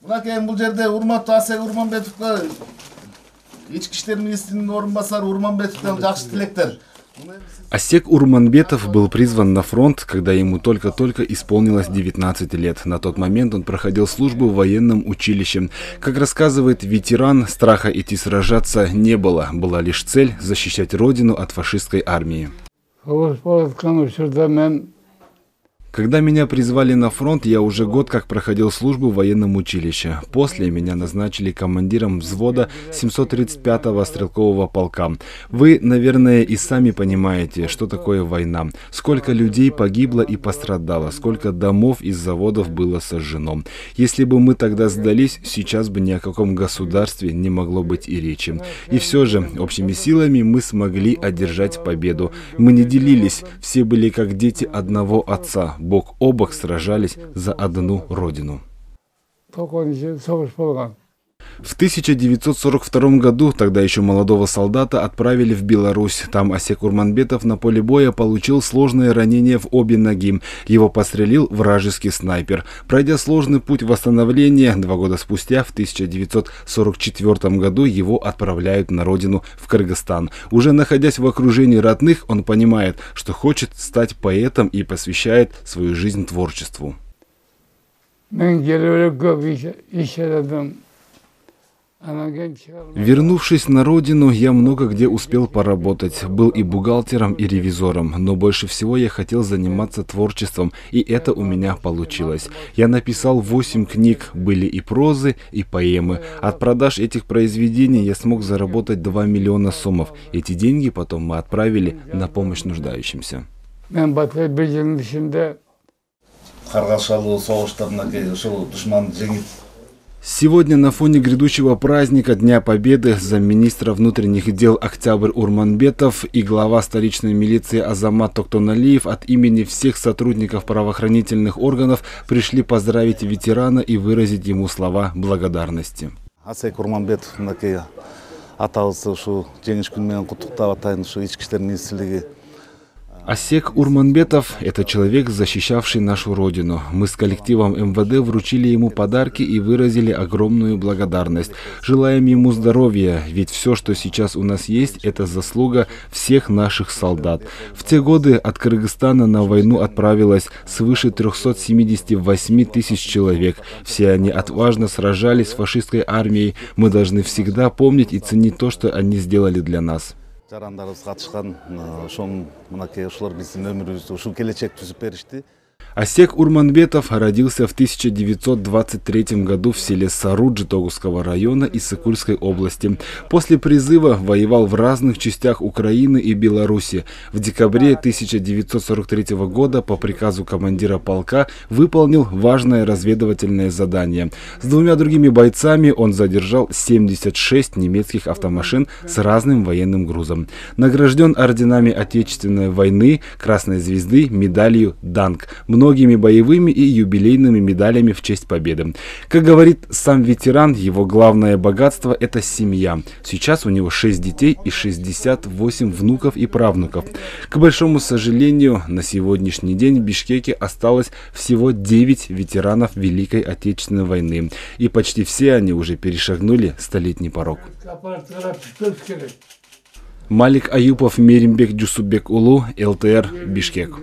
Мынакей бул жерде урматтуу Асек Урманбетовго ички иштер министринин орун басары Урманбетовдон жакшы тилектер. Асек Урманбетов был призван на фронт, когда ему только-только исполнилось 19 лет. На тот момент он проходил службу в военном училище. Как рассказывает ветеран, страха идти сражаться не было. Была лишь цель защищать родину от фашистской армии. Когда меня призвали на фронт, я уже год как проходил службу в военном училище. После меня назначили командиром взвода 735-го стрелкового полка. Вы, наверное, и сами понимаете, что такое война. Сколько людей погибло и пострадало, сколько домов и заводов было сожжено. Если бы мы тогда сдались, сейчас бы ни о каком государстве не могло быть и речи. И все же, общими силами мы смогли одержать победу. Мы не делились, все были как дети одного отца. Бок о бок сражались за одну родину. В 1942 году тогда еще молодого солдата отправили в Беларусь. Там Асек Урманбетов на поле боя получил сложное ранение в обе ноги. Его подстрелил вражеский снайпер. Пройдя сложный путь восстановления, 2 года спустя, в 1944 году, его отправляют на родину в Кыргызстан. Уже находясь в окружении родных, он понимает, что хочет стать поэтом и посвящает свою жизнь творчеству. Вернувшись на родину, я много где успел поработать. Был и бухгалтером, и ревизором. Но больше всего я хотел заниматься творчеством, и это у меня получилось. Я написал 8 книг, были и прозы, и поэмы. От продаж этих произведений я смог заработать 2 миллиона сомов. Эти деньги потом мы отправили на помощь нуждающимся. Сегодня на фоне грядущего праздника Дня Победы замминистра внутренних дел Октябрь Урманбетов и глава столичной милиции Азамат Токтоналиев от имени всех сотрудников правоохранительных органов пришли поздравить ветерана и выразить ему слова благодарности. Асек Урманбетов атабызды ушу жеңиш күнү менен куттуктап атайын, ушу ички иштер министрлиги. Асек Урманбетов – это человек, защищавший нашу родину. Мы с коллективом МВД вручили ему подарки и выразили огромную благодарность. Желаем ему здоровья, ведь все, что сейчас у нас есть, это заслуга всех наших солдат. В те годы от Кыргызстана на войну отправилось свыше 378 тысяч человек. Все они отважно сражались с фашистской армией. Мы должны всегда помнить и ценить то, что они сделали для нас. Асек Урманбетов родился в 1923 году в селе Саруджи Тогусского района Иссыкульской области. После призыва воевал в разных частях Украины и Беларуси. В декабре 1943 года по приказу командира полка выполнил важное разведывательное задание. С 2 другими бойцами он задержал 76 немецких автомашин с разным военным грузом. Награжден орденами Отечественной войны, Красной звезды, медалью «Данг», многими боевыми и юбилейными медалями в честь победы. Как говорит сам ветеран, его главное богатство – это семья. Сейчас у него 6 детей и 68 внуков и правнуков. К большому сожалению, на сегодняшний день в Бишкеке осталось всего 9 ветеранов Великой Отечественной войны. И почти все они уже перешагнули столетний порог. Малик Аюпов, Меримбек Джусубек Улу, ЛТР, Бишкек.